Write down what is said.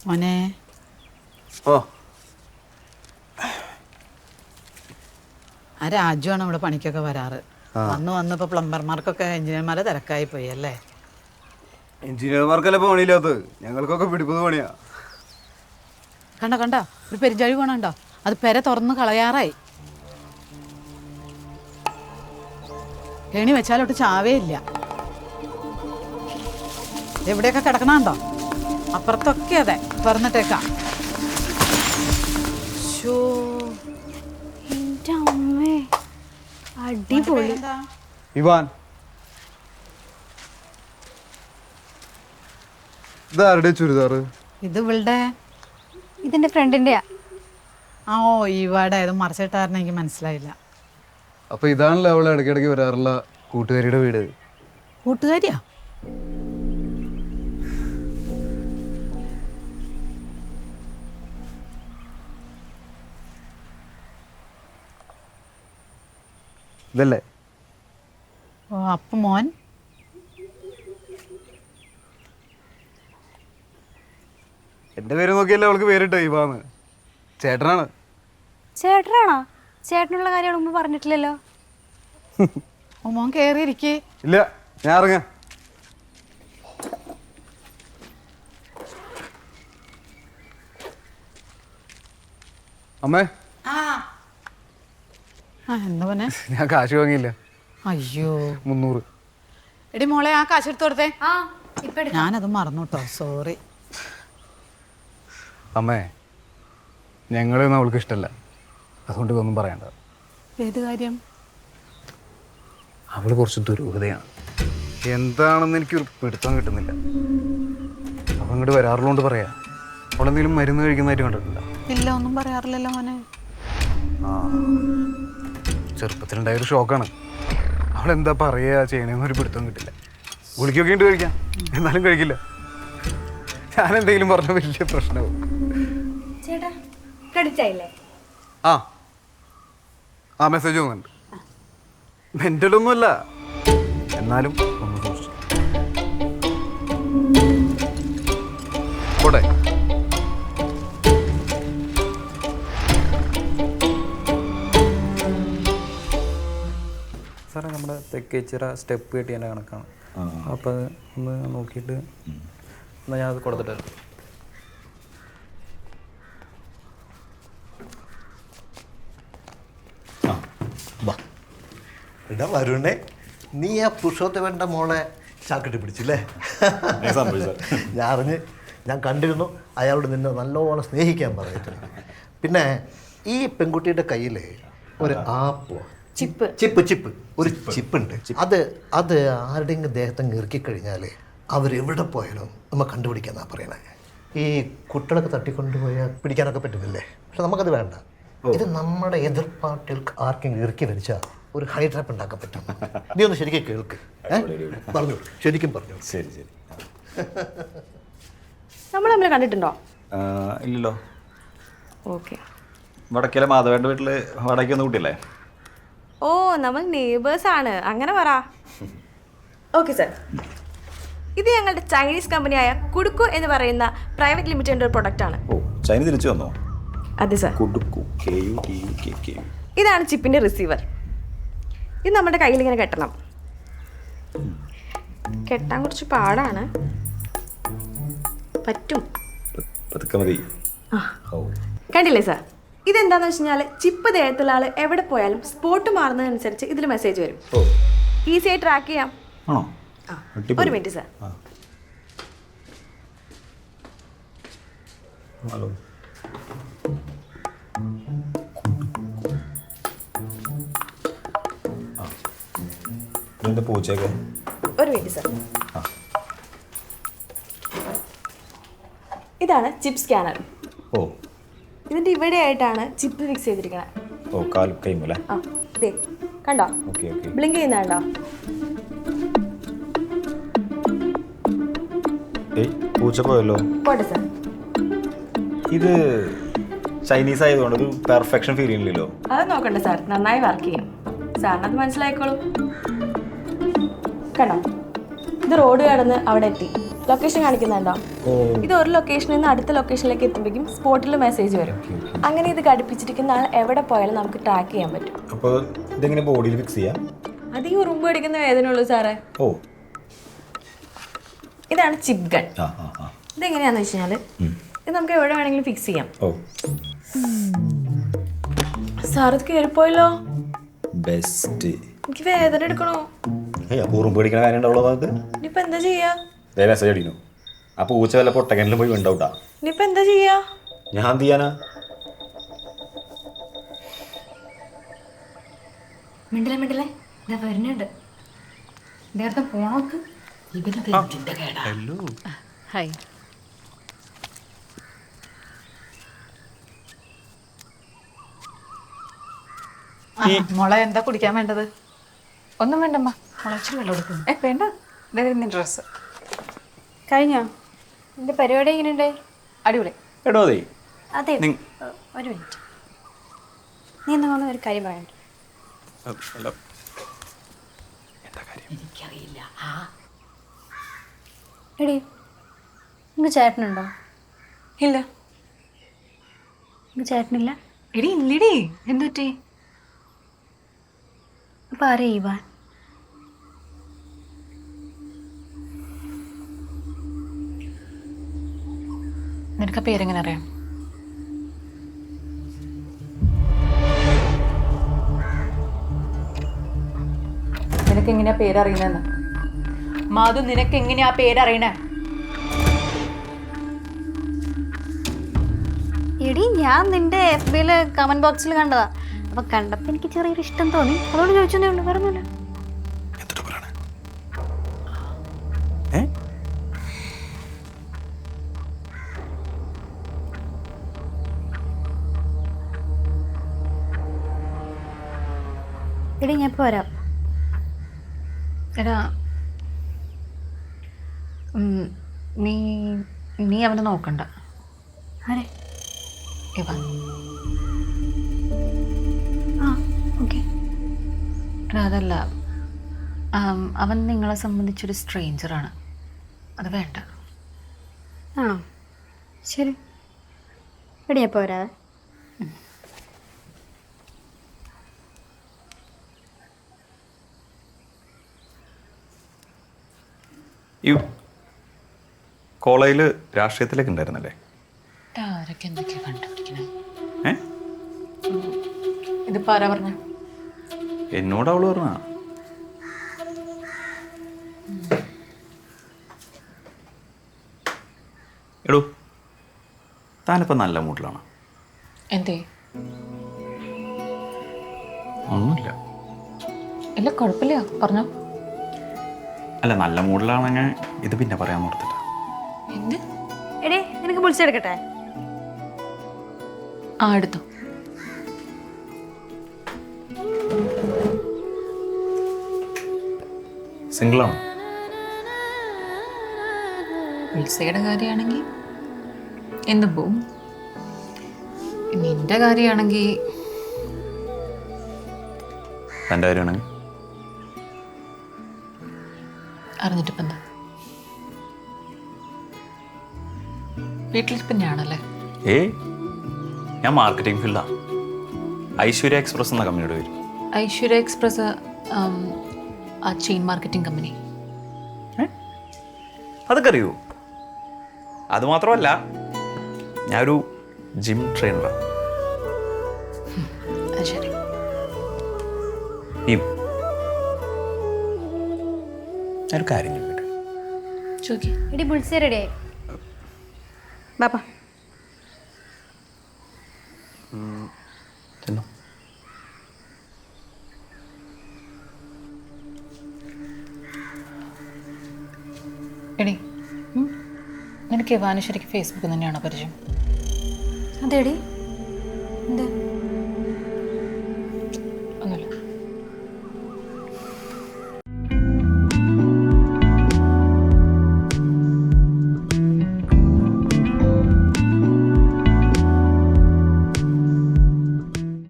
മോനെ ഓ ആ രാജുവാണ് ഇവിടെ പണിക്കൊക്കെ വരാറ്. വന്നപ്പോ പ്ലംബർമാർക്കൊക്കെ എഞ്ചിനീയർമാരെ തിരക്കായി പോയി അല്ലേ? എഞ്ചിനീയർമാർക്കല്ലേ പണിയില്ലാത്തത്, ഞങ്ങൾക്കൊക്കെ പിടിപ്പത് പണിയാ. കണ്ട ഒരു പെരിഞ്ചാഴി പോണുണ്ടോ? അത് പെര തുറന്ന് കളയാറായി. ഏണി വെച്ചാലോട്ട് ചാവേ ഇല്ല. എവിടെയൊക്കെ കിടക്കണുണ്ടോ? അപ്പുറത്തൊക്കെ അതെ തുറന്നിട്ടേക്കാം. അടിപൊളി. ഇവാൻ, ഇതാരുടെ ചുരിദാറ്? ഇത് ഇവളുടെ. ഇതെന്റെ ഫ്രണ്ടിന്റെയാ. ആ ഓ ഇവിടെ ഇത് മറിച്ചിട്ടായിരുന്നു, എനിക്ക് മനസ്സിലായില്ല. അപ്പൊ ഇതാണല്ലോ അവളെ ഇടയ്ക്കിടയ്ക്ക് വരാറുള്ള കൂട്ടുകാരിയുടെ വീട്. കൂട്ടുകാരിയാ? ഇതല്ലേ? ഓ അപ്പൊ മോൻ എന്റെ പേര് നോക്കിയല്ലേ അവൾക്ക് പേരിട്ടോ ഇവാന്ന്. ചേട്ടനാണ്. ചേട്ടനാണോ? ചേട്ടനുള്ള കാര്യം മുമ്പ് പറഞ്ഞിട്ടില്ലല്ലോ. ഓ മോൻ കേറിയിരിക്കേ. ഇല്ല, ഞാൻ ഇറങ്ങാം. അമ്മേ, എന്താ പോനെ? ഞാൻ കാശ് വാങ്ങിയില്ല. അയ്യോ 300. എടി മോളെ ആ കാശ് എടുത്ത് കൊടുത്തേ. ഇപ്പൊ ഞാനത് മറന്നു കേട്ടോ, സോറി. അമ്മേ, ഞങ്ങളൊന്നും അവൾക്ക് ഇഷ്ടമല്ല, അതുകൊണ്ട് ഇതൊന്നും പറയണ്ട. ഏത് കാര്യം? അവൾ കുറച്ച് ദുരൂഹതയാണ്. എന്താണെന്ന് എനിക്കൊരു പിടുത്തം കിട്ടുന്നില്ല. അവൾ ഇങ്ങോട്ട് വരാറുള്ളതുകൊണ്ട് പറയാം. അവളെന്തെങ്കിലും മരുന്ന് കഴിക്കുന്നതായിട്ട് കണ്ടിട്ടില്ല? ഇല്ല, ഒന്നും പറയാറില്ലല്ലോ മോനെ. ആ, ചെറുപ്പത്തിലുണ്ടായൊരു ഷോക്കാണ്. അവളെന്താ പറയുക ചെയ്യണമെന്നൊരു പിടുത്തം കിട്ടില്ല. ഗുളിക്കൊക്കെ ഉണ്ട് കഴിക്കാം, എന്നാലും കഴിക്കില്ല. ഞാൻ എന്തെങ്കിലും പറഞ്ഞ വലിയ പ്രശ്നവും. ചേട്ടാ ക്രെഡിറ്റ് ആയില്ലേ? ആ മെസ്സേജ് വന്നിട്ടുണ്ട്. മെൻ്റലൊന്നുമല്ല, എന്നാലും ഒന്ന് സൂക്ഷിച്ചു പോട്ടെ. സാറേ, നമ്മുടെ തെക്കേച്ചിറ സ്റ്റെപ്പ് കെട്ടിയതിൻ്റെ കണക്കാണ്. അപ്പോൾ അത് ഒന്ന് നോക്കിയിട്ട് എന്നാൽ ഞാൻ അത് കൊടുത്തിട്ട് വരാം. എടാ വരുണേ, നീ ആ പുരുഷോത്തമൻ്റെ മോളെ ചാക്കിട്ട് പിടിച്ചില്ലേ? ഞാൻ കണ്ടിരുന്നു. അയാളോട് നിന്നെ നല്ലോണം സ്നേഹിക്കാൻ പറഞ്ഞിട്ടുണ്ട്. പിന്നെ ഈ പെൺകുട്ടിയുടെ കയ്യിൽ ഒരു ആപ്പ് ചിപ്പ് ഒരു ചിപ്പുണ്ട്. അത് ആരുടെയെങ്കിലും ദേഹത്തെ ഇറുക്കിക്കഴിഞ്ഞാൽ അവരെവിടെ പോയാലും നമ്മൾ കണ്ടുപിടിക്കാന്നാണ് പറയണേ. ഈ കുട്ടികളൊക്കെ തട്ടിക്കൊണ്ടുപോയാൽ പിടിക്കാനൊക്കെ പറ്റുന്നില്ലേ? പക്ഷെ നമുക്കത് വേണ്ട. ഇത് നമ്മുടെ എതിർ പാർട്ടികൾക്ക് ആർക്കെങ്കിലും ഇറുക്കി വലിച്ചാൽ ഒരു ഹൈഡ്രാപ്പ് ഉണ്ടാക്കാൻ പറ്റും. നീ ഒന്ന് ശരിക്കും കേൾക്ക്. പറഞ്ഞു, ശരിക്കും പറഞ്ഞു. ശരി. നമ്മൾ തമ്മിൽ കണ്ടിട്ടുണ്ടോ? ഇല്ലല്ലോ. ഓക്കെ. വടക്കേലെ മാധവേൻ്റെ വീട്ടിൽ വാടകയ്ക്ക് ഒന്ന് കൂട്ടിയല്ലേ? ഓ, നമ്മൾ നെയ്ബേഴ്സ് ആണ്, അങ്ങനെ പറ. ഓക്കെ സാർ, ഇത് ഞങ്ങളുടെ ചൈനീസ് കമ്പനിയായ കുടുക്കു എന്ന് പറയുന്ന പ്രൈവറ്റ് ലിമിറ്റഡിൻ്റെ ഒരു പ്രൊഡക്റ്റാണ്. ഓ, ചൈന തിരിച്ചു വന്നോ? അതെ സാർ. കുടുക്കു, ഇതാണ് ചിപ്പിൻ്റെ റിസീവർ. ഇത് നമ്മുടെ കയ്യിൽ ഇങ്ങനെ കെട്ടണം. കെട്ടാൻ കുറച്ച് പാടാണ്, പറ്റും. പതുക്കെ മതി. കണ്ടില്ലേ സാർ? ഇതെന്താന്ന് വെച്ച് കഴിഞ്ഞാൽ ചിപ്പ് ദേഹത്തുള്ള ആൾ എവിടെ പോയാലും സ്പോട്ട് മാറുന്നതനുസരിച്ച് ഇതിൽ മെസ്സേജ് വരും. ഈസി ആയി ട്രാക്ക് ചെയ്യാം. ആണോ? ഒരു മിനിറ്റ് സാർ. ഹലോ. ഇതിൻ്റെ പൂച്ചയൊക്കെ ഒരു മിനിറ്റ് സാർ. ഇതാണ് ചിപ്പ് സ്കാനർ. ഓ, ഇതിൻ്റെ ഇവിടെ ആയിട്ടാണ് ചിപ്പ് ഫിക്സ് ചെയ്തിരിക്കുന്നത്. ഓ, കാൽ കൈമല്ലേ? ആ, ഇതേ കണ്ടോ? ഓക്കെ. ബ്ലിങ്ക് ചെയ്യുന്ന കണ്ടോ? ഏയ്, പൂച്ച പോയല്ലോ. പോട്ടെ സാർ. ഇത് ചൈനീസ് ആയതുകൊണ്ട് ഒരു പെർഫെക്ഷൻ ഫീൽ ചെയ്യുന്നില്ലല്ലോ. അത് നോക്കണ്ട സാർ, നന്നായി വർക്ക് ചെയ്യും. സാറിനത് മനസ്സിലായിക്കോളൂ. കണ്ടോ? ഇത് റോഡ് കടന്ന് അവിടെ എത്തി. ലൊക്കേഷൻ കാണിക്കുന്നുണ്ടോ? ഇത് ഒരു ലൊക്കേഷനിൽ നിന്ന് അടുത്ത ലൊക്കേഷനിലേക്ക് എത്തുമ്പോഴേക്കും സ്പോട്ടിൽ മെസ്സേജ് വരും. അങ്ങനെ ഇത് ഘടിപ്പിച്ചിരിക്കുന്ന ആൾ എവിടെ പോയാലും നമുക്ക് ട്രാക്ക് ചെയ്യാൻ പറ്റും. അപ്പോൾ ഇതെങ്ങനെ ബോഡിയിൽ ഫിക്സ് ചെയ്യാം? അത് ഈ ഉറുമ്പ് പിടിക്കുന്ന വേദനയുള്ളൂ സാറേ. ഓ, ഇതാണ് ചിപ്പ് ഗൺ. ആ ആ ആ. ഇതെങ്ങനെയാണെന്ന് വെച്ച് കഴിഞ്ഞാൽ ഇത് നമുക്ക് എവിടെ വേണമെങ്കിലും ഫിക്സ് ചെയ്യാം. ഓ, സാർ ഇത് കയറിപ്പോയല്ലോ. ബെസ്റ്റ്. എനിക്ക് വേദന എടുക്കണോ? പൂർവ്വം പേടിക്കുന്ന കാര്യം ഉണ്ടാവുള്ളൂ. അത് ഇനിയിപ്പോൾ എന്താ ചെയ്യാ? മെസ്സേജ് അടിക്കുന്നു. ആ പൂച്ച വല്ല പൊട്ടക്കനിലും പോയി ഉണ്ടാവൂട്ടാ. ഇനിയിപ്പോൾ എന്താ ചെയ്യാ? ഞാൻ എന്ത് ചെയ്യാനാ? മിണ്ടില്ലേ ഇതാ വരുന്നുണ്ട്. നേരത്തെ പോണോക്ക് ഹായ്. മോളെ എന്താ കുടിക്കാൻ വേണ്ടത്? ഒന്നും വേണ്ടമ്മ, മുളച്ചിട്ട് വെള്ളം എടുക്കുന്നു. വേണ്ട, ഇതായിരുന്നു ഡ്രസ്സ്. കഴിഞ്ഞോ എൻ്റെ പരിപാടി? എങ്ങനെയുണ്ട്? അടിപൊളി. എടോ അതെ, അതെ, ഒരു മിനിറ്റ്. നീ എന്നാ ഒരു കാര്യം പറയണ്ട. എനിക്കറിയില്ല. എടി, നിങ്ങൾക്ക് ചേട്ടനുണ്ടോ? ഇല്ല. നിങ്ങൾക്ക് ചേട്ടനില്ല? എടി ഇല്ലടി. എന്തുപറ്റി? അപ്പം ആരാ ഇവാൻ? നിനക്ക് പേരെങ്ങനെ അറിയാം? നിനക്ക് എങ്ങനെയാ പേരറിയുന്നതെന്ന്? മാധു, നിനക്ക് എങ്ങനെയാ പേരറിയണേ? എടി, ഞാൻ നിന്റെ FB കമന്റ് ബോക്സിൽ കണ്ടതാ. അപ്പൊ കണ്ടപ്പോ എനിക്ക് ചെറിയൊരു ഇഷ്ടം തോന്നി, അതോട് ചോദിച്ചതേ ഉള്ളൂ, പറഞ്ഞില്ല. എടി, ഞാൻ ഇപ്പൊ വരാം. എടാ, നീ നീ അവനെ നോക്കണ്ട. ആരെ? ഇവാൻ. ആ, ഓക്കെ. എടാ, അതല്ല, അവൻ നിങ്ങളെ സംബന്ധിച്ചൊരു സ്ട്രേഞ്ചറാണ്. അത് വേണ്ട. ആണോ? ശരി. എടി, ഞാൻ ഇപ്പൊ വരാവേ. ഈ കോളേജിൽ രാഷ്ട്രീയത്തിലേക്ക് ഉണ്ടായിരുന്നല്ലേ? ആരൊക്കെ എന്തൊക്കെയാ കണ്ടുപിടിക്കണേ? ഏ, ഇതിപ്പോൾ ആരാ പറഞ്ഞ? എന്നോട് അവള് പറഞ്ഞ. എടോ, താനിപ്പോൾ നല്ല മൂഡിലാണ്. എന്തേ? ഒന്നുമില്ല. ഇല്ല, കുഴപ്പമില്ല, പറഞ്ഞോ. അല്ല, നല്ല മൂഡിലാണെങ്കിൽ ഇത് പിന്നെ പറയാൻ ഓർത്തില്ല. എന്ത്? എടി, നിനക്ക് വിളിച്ചെടുക്കട്ടെ? ആ, എടുത്തോ. സിംഗിളാണോ? വിൽസയുടെ കാര്യമാണെങ്കിൽ എന്ന് പോവും. നിന്റെ കാര്യമാണെങ്കിൽ എൻ്റെ കാര്യമാണെങ്കിൽ അറിഞ്ഞിട്ടിപ്പം എന്താ? വീട്ടിലിപ്പം ഞാനല്ലേ? ഏയ്, ഞാൻ മാർക്കറ്റിംഗ് ഫീൽഡാണ്. ഐശ്വര്യ എക്സ്പ്രസ് എന്ന കമ്പനിയുടെ പേര്. ഐശ്വര്യ എക്സ്പ്രസ് ആ ചെയിൻ മാർക്കറ്റിംഗ് കമ്പനി. അതൊക്കെ അറിയൂ. അതുമാത്രമല്ല, ഞാനൊരു ജിം ട്രെയിനറാണ്. ശരി. ഞാനൊരു കാര്യം ചോദിക്കട്ടെ? ചോദിക്കേ. എടി, വിളിച്ച റെഡി ആയി. ബാപ്പാ. ചെന്നോ. എടി, നിനക്ക് ഇവാന് ശരിക്കും ഫേസ്ബുക്കിൽ തന്നെയാണോ പരിചയം? അതെടി.